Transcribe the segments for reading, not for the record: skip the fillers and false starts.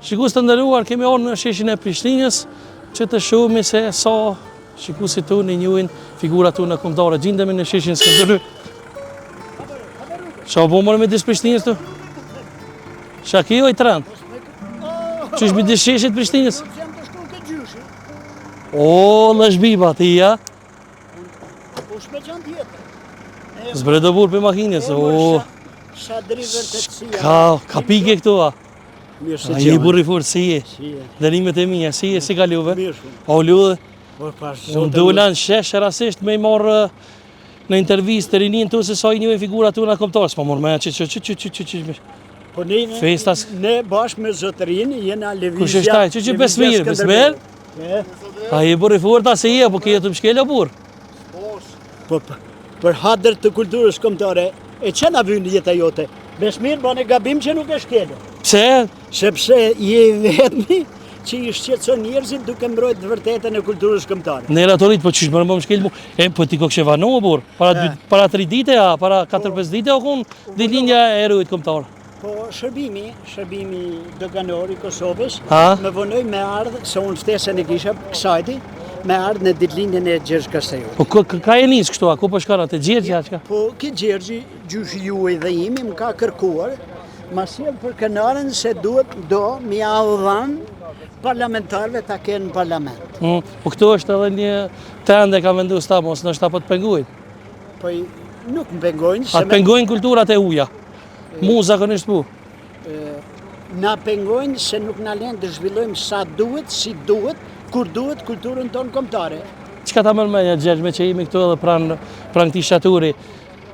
Shikues të nderuar, kemi orë në sheshin e Prishtinës që të shohimi se sa shikuesit tonë njohin figurat tona kombëtare. Gjendemi në sheshin Skënderbeu. Qa po morë me disë Prishtinës të? Qa kjo i trend? Qysh me disë sheshit Prishtinës? O, lëshbiba ti, ja? Zbre do burë për makinës, o. Ka pike këtu, a? A i burri furë, si je? Dërimet e minja, si je, si ka luve? O, luve? Unë dolan shesh rasisht me i marë në intervjist të rinin të se sa i një figura të nga komptarë, s'pa mërë me që. Po ne bashkë me zotërin, jena levizja... Kush është taj, që Besmir, Besmir? A i burri furë ta se je, po kje të mshkele burë? Po për hadër të kulturës kombëtare, e që na vynë jeta jote? Besmir bane gabim që nuk e shkele. Pse? Sepse je vetëmi që i shqetëson njerëzit duke mbrojtë të vërtetën e kulturës kombëtare. Në eratorit, po qysh më më shkel mu? Po ti ko kështë vanohë, burë? Para 3 dite, para 4-5 dite, o konë ditëlindja e erojit kombëtar? Po shërbimi doganor i Kosovës, me vonoj me ardhë, se unë ftesën e kisha kësajti, me ardhë në ditëlindjen e Gjergj Kastrioti. Po ka e nisë kështu, a ku po shkarat e Gjergj, aqka? Po ki Gjergji, gjyshi juaj dhe imi, më ka kërkuar, ma sjell për kënaren se duhet mi audhan parlamentarëve ta kenë në parlament. Po këtu është edhe një tende ka vendu sta, mos në shta po të pengujnë? Po nuk më pengojnë. A të pengojnë kulturat e uja? Mu zakonisht mu? Na pengojnë se nuk na lenë të zhvillojmë sa duhet, si duhet, kur duhet kulturën tonë kombëtare. Qka ta mërmenja Gjergj, me që jemi këtu edhe pranë këtij shaturi?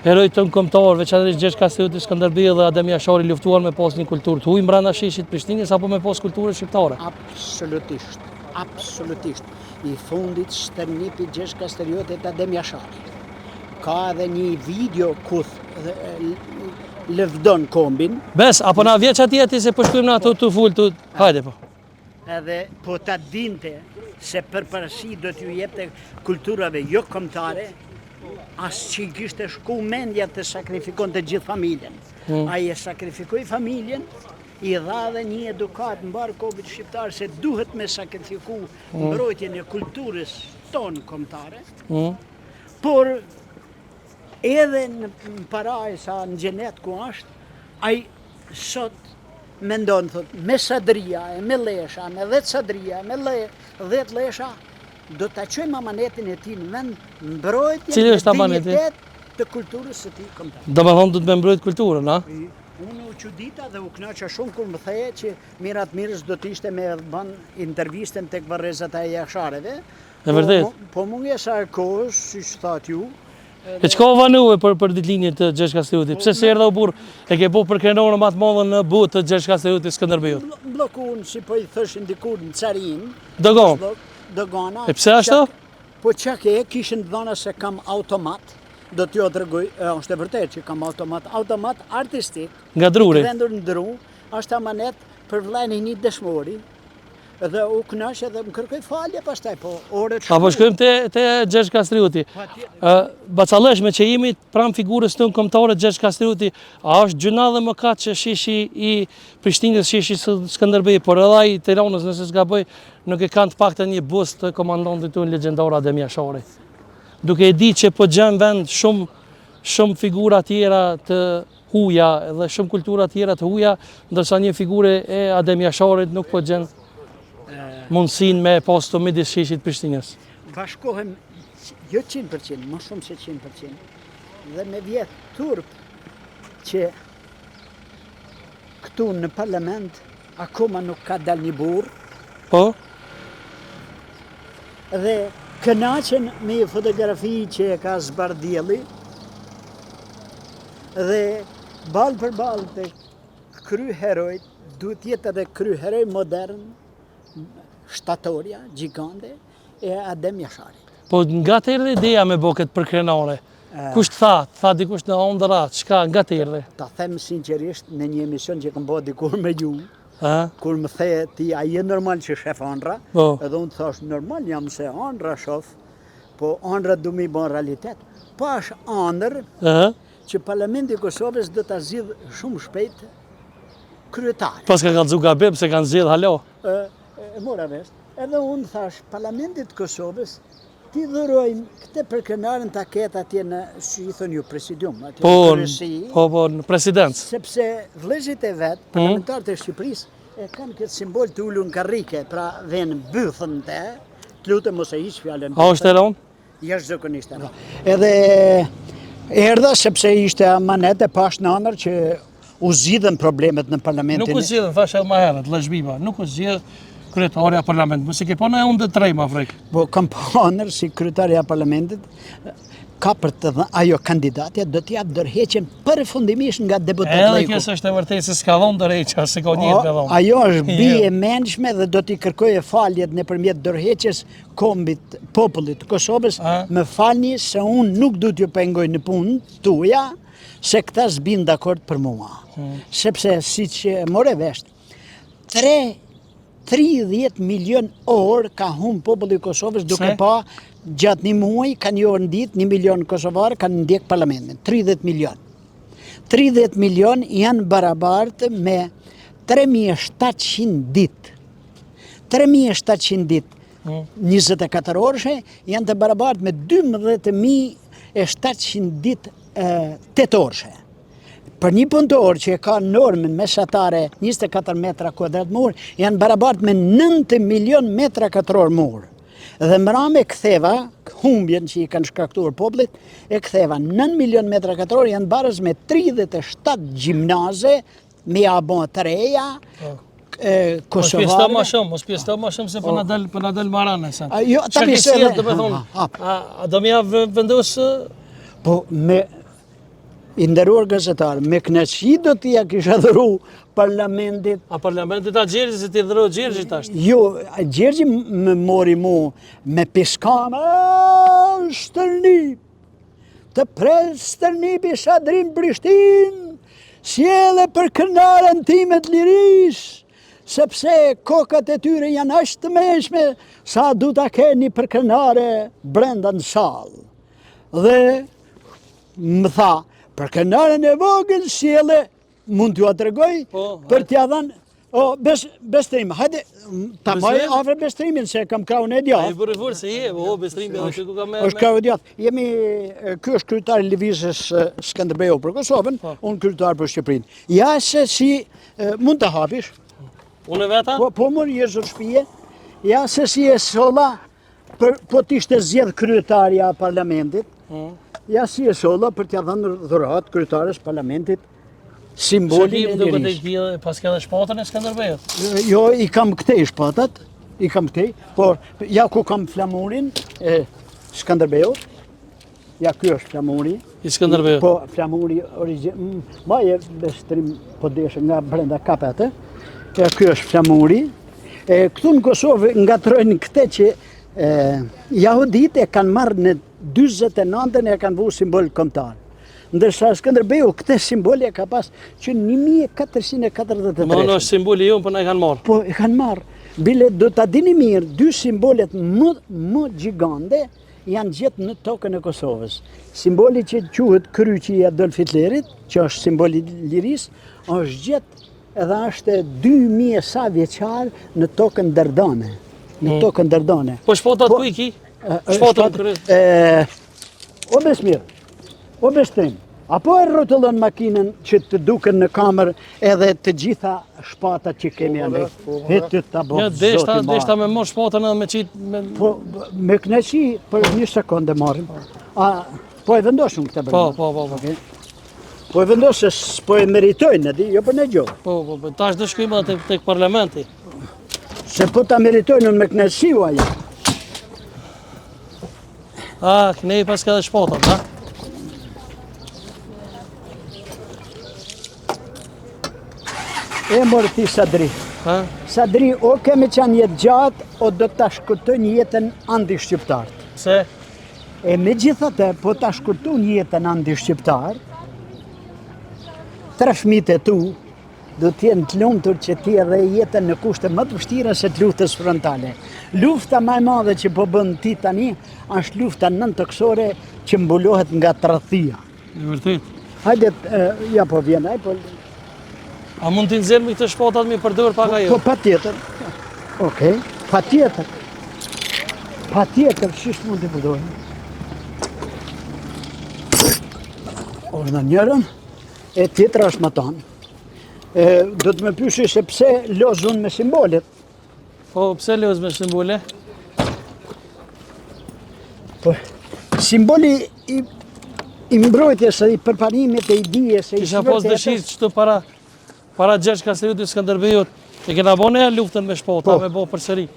Herojt tonë kombëtar, veçanërisht Gjergj Kastrioti, Skënderbeu dhe Adem Jashari luftuar me pas një kulturë të huaj brenda sheshit Prishtinës apo me pas kulturë shqiptare? Absolutisht, absolutisht. I fundit stërnipi Gjergj Kastrioti të Adem Jashari. Ka edhe një video ku lëvdon kombin. Bes, apo na vjeç atjeti se po shkojmë na ato të full të... Hajde po. Edhe po ta dinte se përparësi do t'ju jepte kulturave jo kombëtare, as që i kishte shku mendja të sakrifikon të gjithë familjen. A i e sakrifikoj familjen, i dha dhe një edukat në barë Covid shqiptar se duhet me sakrifiku mbrojtjen e kulturës tonë kombëtare, por edhe në paraj sa në gjenet ku është, a i sot mendon, thot, me sadria, me lesha, me 10 sadria, me 10 lesha, do të qojmë amanetin e ti në vend mbrojtje e dignitet të kulturës së ti kombëtare. Do me thonë du të me mbrojt kulturën, a? Unë u qudita dhe u knaqa shumë kur më theje që mirat mirës do t'ishte me ban intervistën të këvarezat e Jashareve. E vërdet? Po mungesa e kohës, si që thatë ju. E qka o vanuve për ditëlindjen të Gjergj Kastrioti? Pse se erdha u burë e ke po për krenorën matë modhe në butë të Gjergj Kastrioti Skënderbeu? Blokun, si po i thëshin dikur në carin. Dogana. E pse ashtu? Po që ke kishin dhona se kam automat, do t'jo të rëgoj, është e vërtet që kam automat artistik. Nga druri? Vendur në dru, është amanet për vllajin e një dëshmori, dhe u knaqe dhe më kërkoj falje pastaj, po orët shumë. Apo shkojmë te Gjergj Kastrioti. Bacaleshme që jemi pranë figurës tonë kombëtare Gjergj Kastrioti, a është gjuna dhe mëkat që sheshi i Prishtinës, sheshi Skënderbeu, por edhe ai Tiranës, nëse s'gaboj, nuk e kanë të paktën një bust të komandantit tonë legjendar Adem Jashari. Duke e di që po gjen vend shumë figura tjera të huaja dhe shumë kultura tjera të huaja, ndërsa një figure e Adem Jasharit nuk po gjen mundësin me pas të midis sheshit Prishtinës. Bashkohem jo 100%, më shumë se 100%. Dhe me vjetë turp që këtu në parlament akoma nuk ka dal një burë. Po? Dhe kënaqen me fotografi që e ka zbardhjelli. Dhe balë për balë të kryherojt, duhet jetë edhe kryheroj modern, shtatorja, gjigande, e Adem Jashari. Po nga të erdhe ideja me bo këtë për krenare? Kush të tha dikush në ondërat, qka nga të erdhe? Ta them sinqerisht në një emision që këm bo dikur me ju, kur më the ti a je normal që shef andra, edhe unë thash normal jam se andra shof, po andra du me i bon realitet. pash ëndër që Parlamenti i Kosovës do ta zgjidh shumë shpejt kryetar. Pas ka kallzu gabim se kanë zgjedh halo. E mora vesh. Edhe unë thash, Parlamentit të Kosovës, ti dhurojmë këtë përkënarën të ketë atje në, si i thënë ju, presidium, atje në kërësi. Po, në presidencë. Sepse vëllezërit e vetë, parlamentarët e Shqipërisë, e kanë këtë simbol të ulur në karrike, pra vjen bythën të lutem mos e hiq fjalën. A është e rënë? Jashtëzakonisht e rënë. Edhe erdha sepse ishte amanet e pash në ëndër që u zgjidhen problemet në parlamentin. Nuk u zgjidhen, thash edhe më herët, Lëshbiba, nuk u zgjidh kryetarja e parlamentit. Mos e ke punë unë të trejmë Afrik. Po kam panër si kryetarja e parlamentit ka për të dhënë ajo kandidatja do t'jap dorëheqjen përfundimisht nga deputati. Edhe kjo është e vërtetë se s'ka dhënë dorëheqja, se ka njëherë me dhënë. Ajo është bie e mençme dhe do t'i kërkojë faljet nëpërmjet dorëheqjes kombit popullit të Kosovës. Më falni se unë nuk du t'ju pengoj në punë tuaja se këta s'bin dakord për mua. Sepse siç more vesh 30 milion orë ka humbë populli i Kosovës duke pa gjatë një muaj kanë jorë në ditë 1 milion kosovarë kanë ndjek parlamentin. 30 milion. 30 milion janë barabartë me 3700 ditë. 3700 ditë. 24 orëshe janë të barabartë me 12.700 ditë 8 orëshe. Për një punëtor që ka normën mesatare 24 metra kuadrat mur, janë barabartë me 9 milion metra katror mur. Dhe mbrame ktheva, humbjen që i kanë shkaktuar popullit, e ktheva 9 milion metra katror janë barës me 37 gjimnaze, me abon të reja, kosovarë. Mos pjesëto më shumë se po na del marane sa. Jo, tani se do më jap vendos po me i nderuar gazetar, me kënaqësi do t'ia kisha dhuru parlamentit. A parlamentit a Gjergji se ti dhuru Gjergji tash? Jo, Gjergji më mori mu me piskame, stërnip, të pres stërnipi Shadrim Prishtin, sjelle për kënarën time të liris, sepse kokat e tyre janë aq të mëshme sa du ta keni për kënare brenda në sallë. Dhe më tha, për kënarën e vogël sjelle mund t'ju atregoj për t'ja dhënë Bestrim, hajde ta maj afër Bestrimin se kam krahun e djathtë. Ai bëri fort se Bestrimi edhe këtu ka me. Është krahu i djathtë. Ky është kryetar i lëvizjes Skënderbeu për Kosovën, unë kryetar për Shqipërinë. Ja se si mund të hapish. Unë veta? Po mund jesh në shtëpi. Ja se si e solla po t'ishte zgjedh kryetarja e parlamentit. Ja si e solla për t'ia dhënë dhuratë kryetares parlamentit. Simbolin e lirisë. Pas ka dhe shpatën e Skënderbeut? Jo, i kam këtej shpatat, por ja ku kam flamurin e Skënderbeut, ja ky është flamuri. I Skënderbeut? Po, flamuri origjinal, maje Bestrim po deshe nga brenda kapete, ja ky është flamuri. Këtu në Kosovë ngatrojnë këtë që jahudit e kanë marrë në 49-ën e kanë vu simbol kombëtar. Ndërsa Skënderbeu këtë simboli e ka pas që 1443. Më është simboli jonë, për na e kanë marrë. Po, e kanë marrë. Bile do ta dini mirë, dy simbolet më gjigande janë gjetë në tokën e Kosovës. Simboli që quhet kryqi i Adolf Hitlerit, që është simboli i lirisë, është gjetë edhe është 2000 sa vjeçar në tokën Derdane. Në tokën Derdane. Po shpatat ku i ki? Shpatat O Besmir, o Bestrim, apo e rrotullon makinën që të duken në kamerë edhe të gjitha shpatat që kemi anë? Hetë ta bëjë zoti ma. Deshta me mor shpatën edhe me qitë... Po, me kënaqësi për 1 sekondë marrim. Po e vendosim këtë bërë? Po. Po e vendosë se po e meritojnë, jo për në gjohë. Po, tash do shkojmë edhe tek parlamenti. Se po ta meritojnë me kënaqësi u ajo. Ne pas ka dhe shpatën, ha? E morë ti Sadri. Sadri, o kemi qanë jetë gjatë, o do të shkurtojnë jetën anti-shqiptarët. Se? E me gjithate, po të shkurtojnë jetën anti-shqiptarët, 3 fëmijët e tu do t'jenë të lumtur që ti edhe jetën në kushte më të vështira se të luftës frontale. Lufta më e madhe që po bën ti tani është lufta nëntokësore që mbulohet nga tradhtia. E vërtet. Hajde, ja po vjen, ai po. A mund t'i nxjerrmi këtë shpatat mi përdor pak ajo? Po patjetër. Okej, patjetër. Patjetër, shish mund të përdojnë. Orë në njërën, e tjetra është më tanë. Do të më pyshi se pse lozun me simbolet. Po, pse loz me simbole? Po, simboli i mbrojtjes, i përparimit e i dijes, e i Kisha pos dëshirë që para Gjergj Kastriutit Skënderbejut, e kena bo ne luftën me shpata, me bo përsëri.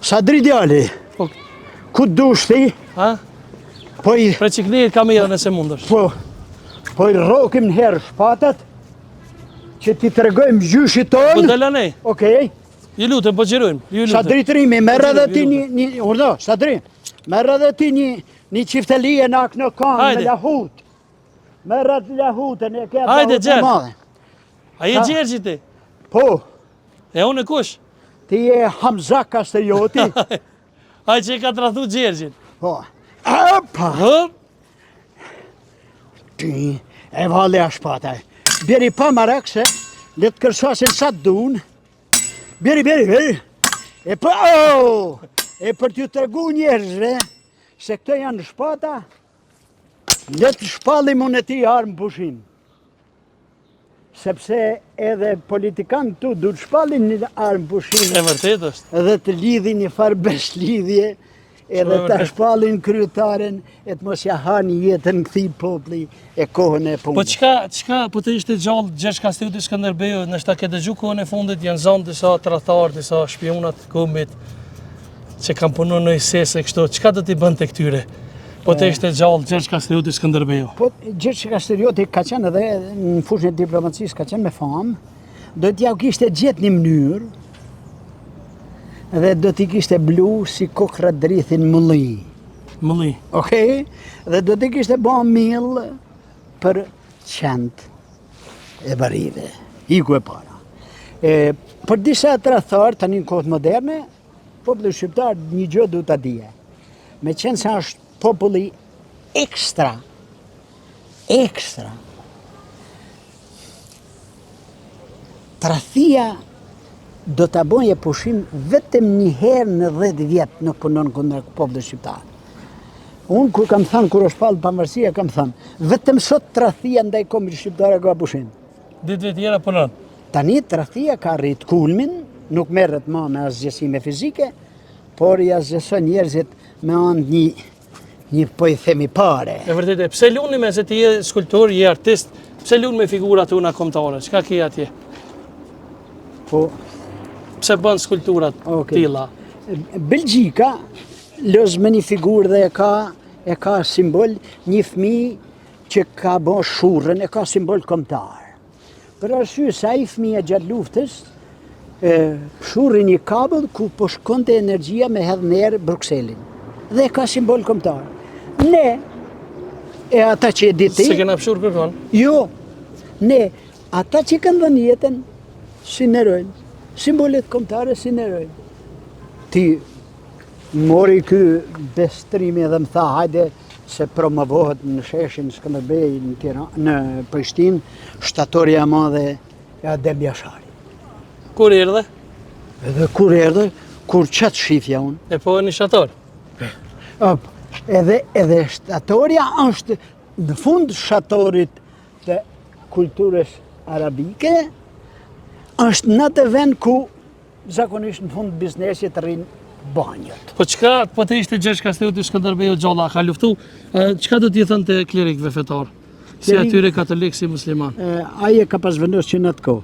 Sadri djali, Po, ku dush ti, ha? po i Preciklirit kamerën nëse mundësh. po i rokim në herë shpatat, që ti të regojmë gjyshit Po tonë. dela ne, Okej, ju lutëm, po gjirojmë, ju lutëm. Sadri Trimi, merë edhe ti urdo, Sadri, merë edhe ti një qiftelie në akë në kanë Hajde. me lahut. Merë atë lahutën e ke Hajde, lahut e Gjergj. madhe. A je Gjergji ti? Po, E unë e kush? ti e Hamza Kastrioti. Aj që e ka të rathu Gjergjin. Po, apa, Hë? ti e vale a shpataj. Bjeri pa marak se, le të kërsosin sa të dun. Bjeri. E për t'ju tërgu njerëzve, se këto janë shpata, le të shpallim unë e ti armë pushin. Sepse edhe politikanë tu du të shpallin një armë pushin E vërtet është. edhe të lidhin një farë beslidhje, edhe të shpallin kryetaren, e të mos ja hani jetën këthi popli e kohën e Po punës. çka po të ishte gjallë Gjergj Kastriuti Skënderbeu, nështë ke dëgju kohën e fundit, janë zanë disa tradhtarë, disa shpionat kombit që kanë punu në ISES e kështu, çka do t'i bënte këtyre? Po të ishte gjallë Gjergj Kastriuti Skënderbeu. Po, Gjergj Kastrioti ka qenë edhe në fushën e diplomacisë, ka qenë me famë, do t'ja kishte gjetë një mënyrë, dhe do t'i kishte blu si kokra drithin mëlli. Mëlli. Okej? Dhe do t'i kishte bo mill për qend e barive. Iku e para. Për disa tradhtarë, tani në kohët moderne, populli shqiptar një gjë du t'a dije. Me qenë se është populli ekstra, tradhtia do t'a bëje pushim vetëm një herë në 10 vjetë nuk punon kundër popullit shqiptar. Unë kur kam thënë, kur është palë pamërësia, kam thënë, vetëm sot tradhtia ndaj kombit shqiptar e ka pushim. Ditëve tjera punon. Tani tradhtia ka rrit kulmin, nuk merret më me asgjësime fizike, por i asgjëson njerëzit me anë një po i themi pare. E vërtet e, pse luni me se ti je skulptor, je artist, pse luni me figura tona kombëtare? Çka ke atje? Po, Pse bën skulpturat Okej. tilla? Belgjika lëz me një figurë dhe e ka simbol një fëmijë që ka bë shurrën, e ka simbol kombëtar. Për arsye se ai fëmija gjatë luftës shurri një kabëll ku po shkonte energjia me hedh në erë Brukselin. Dhe ka simbol kombëtar. Ne, e ata që e diti, Se kena fshur kërkon? jo, ne, ata që kanë dhënë jetën, sinerojnë. Simbolet kombëtare sinerojnë. Ti mori ky bestrimi dhe më tha, hajde se promovohet në sheshin Skënderbej në Tiranë, në Prishtinë, shtatorja e madhe e Adem Jashari. Kur erdhe? Edhe kur erdhe, kur qatë shifja unë, E po e një shator. edhe shtatorja është në fund shatorit të kulturës arabike, është në të vend ku zakonisht në fund biznesit rrinë banjët. Po çka po të ishte Gjergj Kastriuti Skënderbeu gjalla, ka luftu, çka do t'i thënë te klerikëve fetar? Si Klerik- atyre katolik si musliman? Aje ka pas vendosur që në të kohë,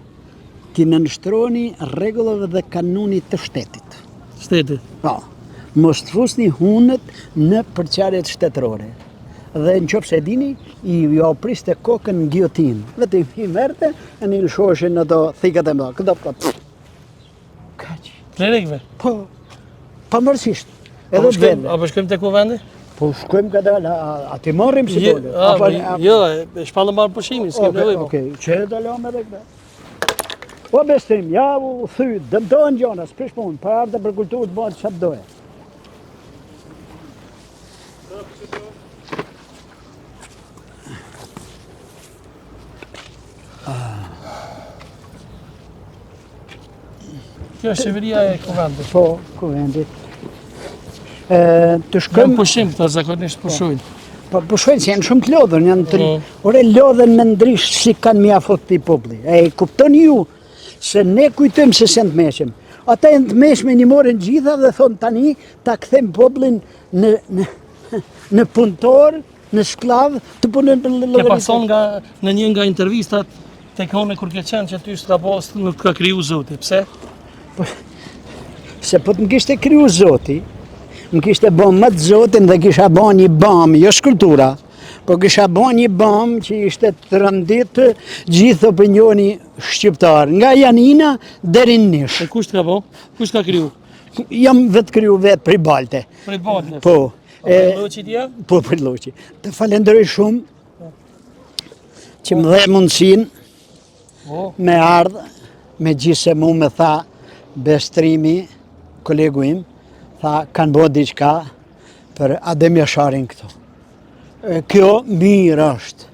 ti nënshtroni rregullave dhe kanunit të shtetit. Shtetit. Po, mos të fusni hunët në përqarjet shtetërore. Dhe në qofë se dini, ju apriste kokën në giotin. Vetëm i merte, e një lëshoshin në do thikat e mëda. Këto, kaq. Klerikëve. Po, pamërsisht. Edhe të vende. Apo shkojmë te ku vendi? Po shkojmë këtë, a ti marrim si dole? Jo, e shpallë marë pushimin, s'kem nevojë. Okej, që e dalom edhe këtë. O bestim, ja u thy, dëmdojnë gjona, s'prish punë, për ardhe për kulturë të bëjtë që të doje. Kjo është qeveria e kuvendit. Po, kuvendit. Të Këm shkojmë, pushim, këta zakonisht pushojnë. po pushojnë që janë shumë të lodhën, janë të... Ore lodhen me ndrish si kanë mja fot të i popli. E kupton ju se ne kujtojmë se se në të meshëm. Ata e në të meshme një morën gjitha dhe thonë tani ta këthem poplin në punëtor, në shklav, të punën për Ke lëvëritë. pason në një nga intervistat tek hone kur ke qenë që ty s'ka pas nuk ka kriju Zoti. Pse? Se po të më kishte kryu Zoti, më kishte bo më të Zotin dhe kisha bo një bam, jo shkultura, po kisha bo një bam që ishte të rëndit gjithë opinioni shqiptar, nga Janina deri në Nish. E kush t'ka bo? Kush ka kriju? Jam vetë kryu vetë prej balte. Prej balte. Po. Loqi t'ja? Po për loqi. Të falenderoj shumë që më dhe mundësin Po. me ardhë, me gjithë se mu me tha Bestrimi, kolegu im, tha kanë bo diqka për Adem Jasharin këto. Kjo mirë është,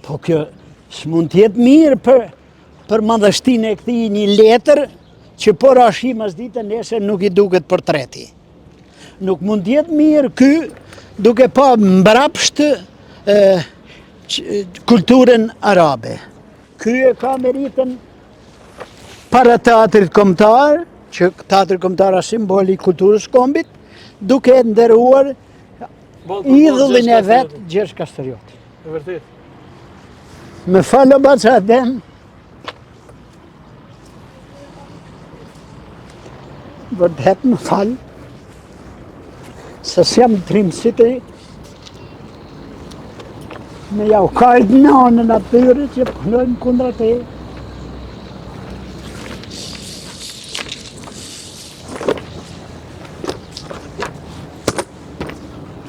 po kjo s'mund tjetë mirë për madhështin e këti një letër që por ashim as ditë nesër nuk i duket portreti. Nuk mund tjetë mirë ky duke pa mbrapsht kulturën arabe. Ky e ka meritën para teatrit kombëtar, që teatri kombëtar është simboli i kulturës kombit, duke nderuar idhullin e vetë Gjergj Kastrioti. E vërtet. Me falë baca Adem, vërtet më falë, se s'jam trimësit e me jau kajtë nanën atyre që punojnë kundra te.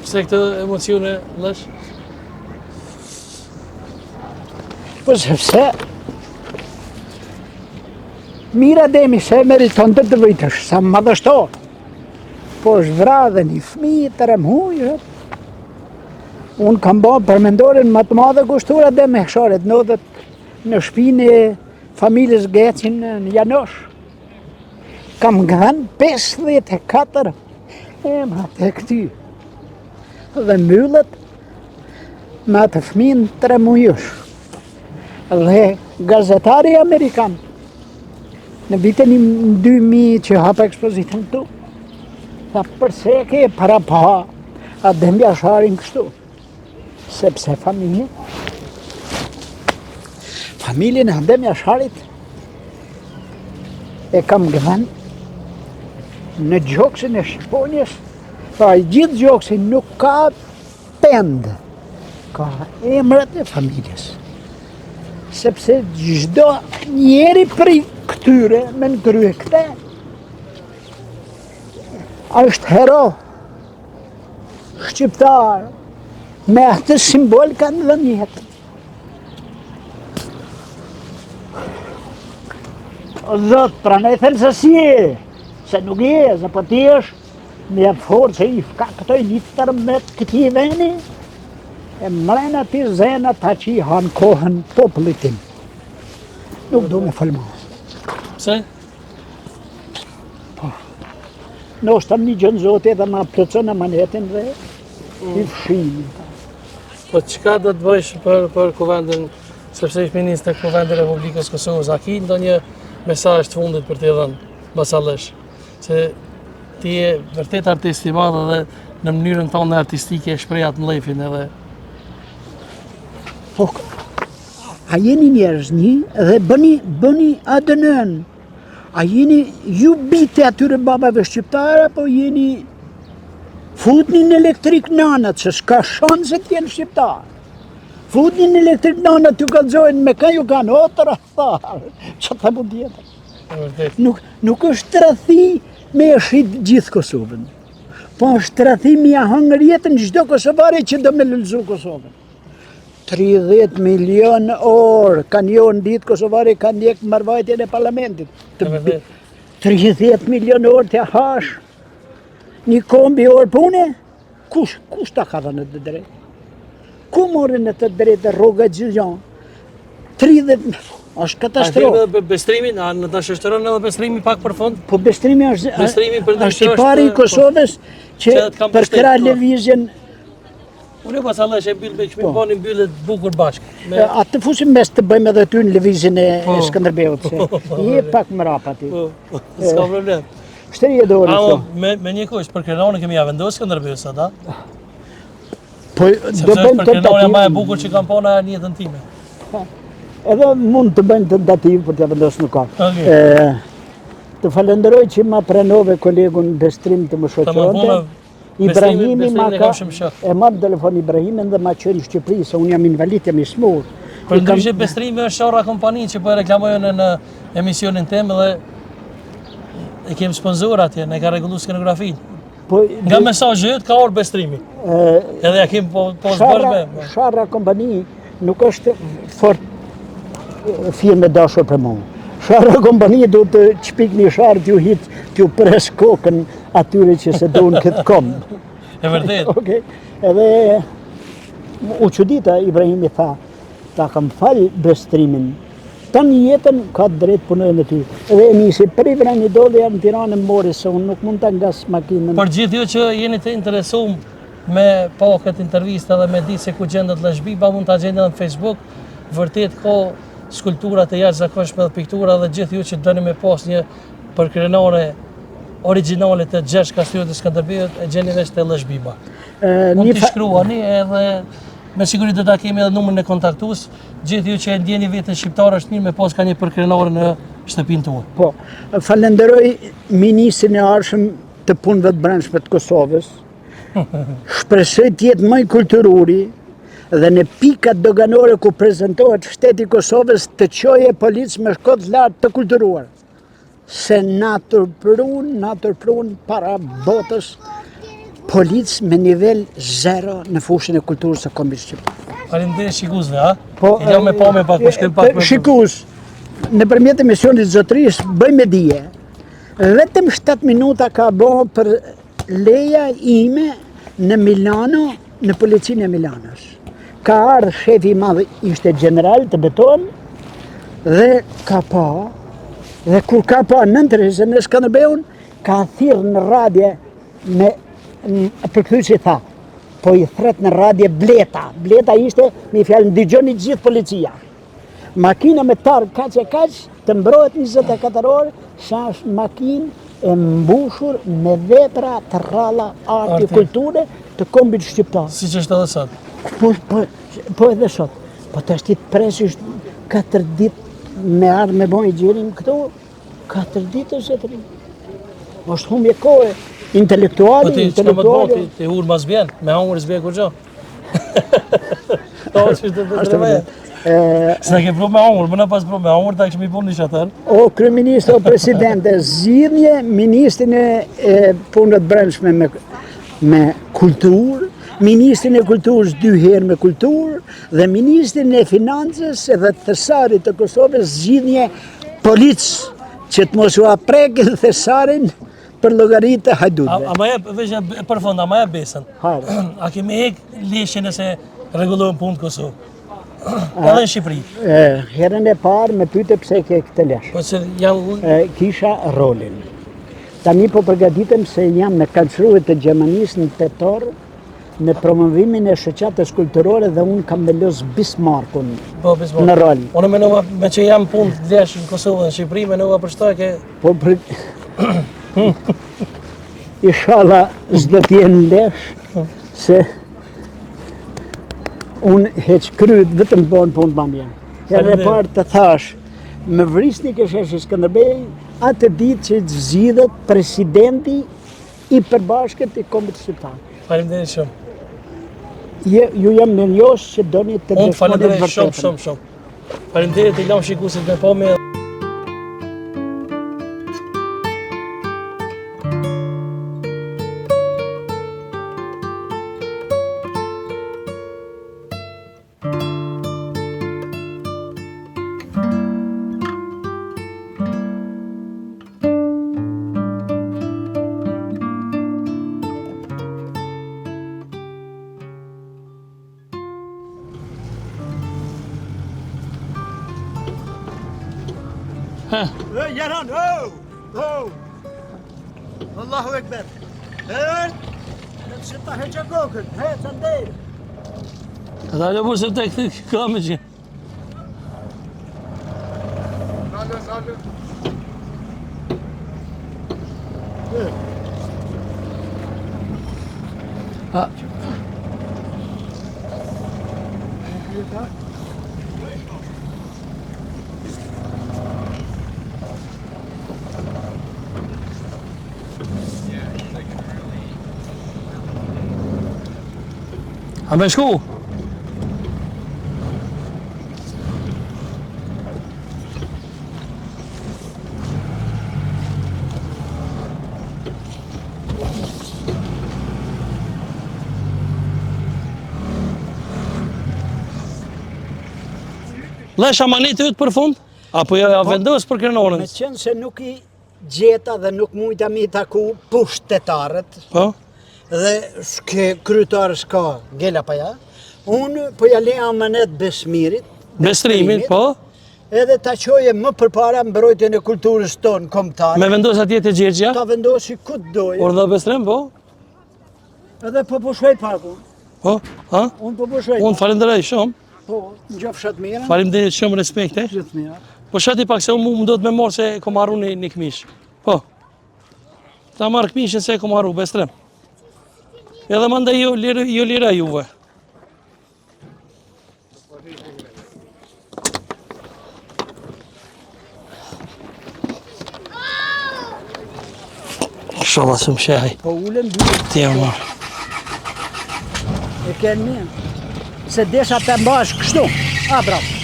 Pse këtë emocione lësh? Po sepse Mira Ademi se meriton të vritësh, sa madhështor. Po është vra dhe një fëmijë të remhujë. Unë kam bo përmendorin më të madhe kushtura dhe me Jasharit, ndodhet në shtëpinë e familjes Gecin në Janosh. Kam gëdhen 54 emra të këty. Dhe mbyllet me atë fëmijën 3 mujush. Dhe gazetari amerikan, në vitin 2000 që hapa ekspozitën këtu, tha përse ke para pa Adem Jasharin kështu? Sepse familjen e Adem Jasharit e kam gëdhen në gjoksin e Shqiponjes, pra i gjithë gjoksin nuk ka pend, ka emrat e familjes. Sepse çdo njeri prej këtyre me në krye këte, është hero, shqiptar, me atë simbol kanë dhe jetë. O Zot, pra ne thënë se si e, se nuk je, se po ti është me forë që i fka këtoj një tërmet këti veni, e mrena ti zena ta që i hanë kohën popullit tim. Nuk do me falma. Pse? Në është tam një gjënë Zotit dhe ma plëcën e manetin dhe i fshimin. Po çka do të bësh për kuvendin, sepse ish ministër të kuvendit Republikës Kosovës, a ki ndonjë mesazh të fundit për t'i dhënë Basallësh? Se ti je vërtet artist i madh dhe në mënyrën tonë artistike shpreh atë mllëfin edhe. Po, a jeni njerëz një dhe bëni ADN-n. A jeni ju bite atyre babave shqiptare, apo jeni futni në elektrik nanat, se s'ka shanse t'jenë shqiptar. Futni në elektrik nanat, t'ju kalzojnë me ka ju kanë, o të ratharë, që të mund tjetër. Vërtet. Nuk është të rathi me e shit gjithë Kosovën. Po shtrathimi ja hëngër jetën çdo kosovari që do me lulzu Kosovën. 30 milion orë kanë jo në ditë kosovari kanë ndjek marrëvajtjen e parlamentit. 30 milion orë të hash një kombi orë pune, kush ta ka dhënë të drejtë? Ku morën në të drejtë rruga Gjiljan? 30, është katastrofë. A bestrimin, a në të shështëron edhe bestrimi pak për fond? Po bestrimi Bestrimi për është i pari i Kosovës që për këra lëvizjen. Unë pas Allah që e mbyllë me këshmi bani mbyllet bukur bashkë. Atë fusim mes të bëjmë edhe ty në lëvizjen e Skënderbeut, se je pak më rap ati. S'ka problem. Shtërije dorë këto. Me një kush, për Krenarin kemi ja vendosë Skënderbeut sa da? Po do bëjmë për Krenarin ma e bukur që kam pona në jetën time. Edhe mund të bëjmë tentativë për t'ja vendosë nuk ka. Të falenderoj që ma pranove kolegun Bestrim të më shoqëronte. Ibrahimi e marrë telefon Ibrahimin dhe ma qënë Shqipëri, se unë jam invalid, jam i smur. Për ndryshe Bestrimi është shora kompani që po e reklamojnë në emisionin temë dhe e kem sponsor atje, ne ka regullu skenografin. Nga mesazhet ka orë Bestrimi. Edhe ja kem po zbërbe. Shara kompani nuk është fort firme dashur për mu. Shara kompani du të qpik një sharë t'ju hit, t'ju pres kokën atyre që se do në këtë kom. E vërdet. Edhe u qudita, Ibrahimi tha, ta kam falë Bestrimin. Ta një jetën ka drejt punojnë në ty. Edhe e nisi për i vra një dole janë në Tiranë mori, se unë nuk mund të ngas makinën. Për gjithë ju që jeni të interesum me pa këtë intervista dhe me ditë se ku gjendet Lashbiba, mund të gjendet në Facebook, vërtet ka skulpturat e jashtëzakonshme dhe piktura dhe gjithë ju që dëni me pas një për Krenare originale të Gjergj Kastrioti Skënderbeut e gjeni veç të Lashbiba. Mund t'i shkruani edhe me siguri do ta kemi edhe numrin e kontaktues, gjithë ju që e ndjeni veten shqiptar është mirë me pas ka një për Krenare në shtëpinë tuaj. Po, falenderoj ministrin e arshëm të punëve të brendshme të Kosovës. Shpresoj të jetë më i kultururi dhe në pikat doganore ku prezentohet shteti i Kosovës të çoje policë me shkodë lartë të kulturuar. Se natër prun para botës, policë me nivel 0 në fushën e kulturës së kombit shqiptar. Faleminderit shikuzve, ha? E jam me pame pak, po shkem pak. Shikuz, nëpërmjet emisionit zotërisë bëjmë dije. Vetëm 7 minuta ka bërë për leja ime në Milano, në policinë e Milanos. Ka ardhur shefi i madh, ishte general të beton dhe ka pa. Dhe kur ka pa nëntërhesën e Skënderbeun, ka thirrë në radje me përkthyesi tha, po i thret në radje bleta. Bleta ishte, me fjalë ndigjoni gjithë policia. Makina me targ kaq e kaq të mbrohet 24 orë, sa është makinë e mbushur me vepra të rralla arti kulture të kombit shqiptar. Siç është edhe sot. Po edhe sot. Po të ashtit presish 4 ditë me ardhë me bojë gjirim këtu, 4 ditë është e të rinë. është humbje kohë, intelektuali. Po ti hur mas bjen, me hangër s'bje kur gjo. S'na ke pru me hangër, më në pas pru me hangër, ta këshmi pun një shatër. O kryeminist, o presidente, zgjidhje ministrin e punët brendshme me kulturë, ministrin e kulturës 2 herë me kulturë dhe ministrin e financës edhe thesarit të Kosovës zgjidhje policë që të mos u aprekin thesarin për llogaritë të hajdutëve. Ama jep, veç për fond, ama jep besën. A kemi hek leshin e se rregullojnë punë të Kosovë? Edhe në Shqipëri. Herën e parë me pyete pse ke këtë lesh. Po se janë kisha rolin. Tani po përgatitem se jam me kalçruet të Gjermanisë në tetor në promovimin e shoqatës kulturore dhe unë kam me los Bismarckun në rol. Unë menova, me që jam punë të lesh në Kosovë dhe në Shqipëri, menova për shtoj ke... Po për... Inshallah s'do t'jenë lesh, se unë heq kryt vetëm bon punë të mambjen. Herë e parë të thash, me vrisni kësheshi Skënderbej, atë ditë që zgjidhet presidenti i përbashkët i kombit shqiptar. Faleminderit shumë. Ju jam me njosh që doni të dëshmoni vërtetën. Unë faleminderit shumë. Faleminderit, i lam shikuesit me pamje. Jaran, Allahu Ekber. Se ta heqa kokën, heqa ndejë. Ata në burë se të këtë kamë që. A me shku? Le shamanit ytë për fund? Apo ja vendos për krenorën? Me qenë se nuk i gjeta dhe nuk mujta mi taku pushtetarët, Po? dhe kryetarë s'ka gela pa ja, unë po ja le amanet Besmirit, Bestrimit, po? edhe ta qoje më përpara mbrojtjen e kulturës tonë kombëtare. Me vendos atje të Gjergja? Ta vendosi ku të doje, Urdhë Bestrim, po? edhe po shvejt pak unë. Po? Ha? Unë po shvejt. Unë falenderoj shumë. Po, në gjofë shatë mira. Faleminderit shumë, respekte. Gjithë mira. Po shati pak se unë më do të me morë se kom harru një këmish. Po. Ta marrë këmishin se kom harru, Bestrim. Edhe manda ju lira juve. Sholla së më shehaj. Po ulen duhet. Ti e marrë. E kenë mirë. Se desha të mbash kështu. A, bravo.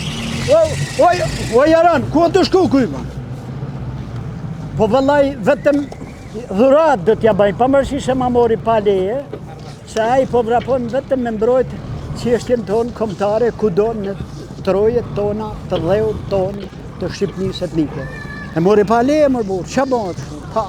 O, Jaran, ku të shku kujma? Po vëllaj, vetëm dhurat do t'ja bëjnë, pamërësi se ma mori pa leje, se ai po vrapon vetëm me mbrojt qeshtjen tonë kombëtare kudo në trojet tona, të dheut tonë, të Shqipnisë etnike. E mori pa leje, mërë burë, që bënë? Pa.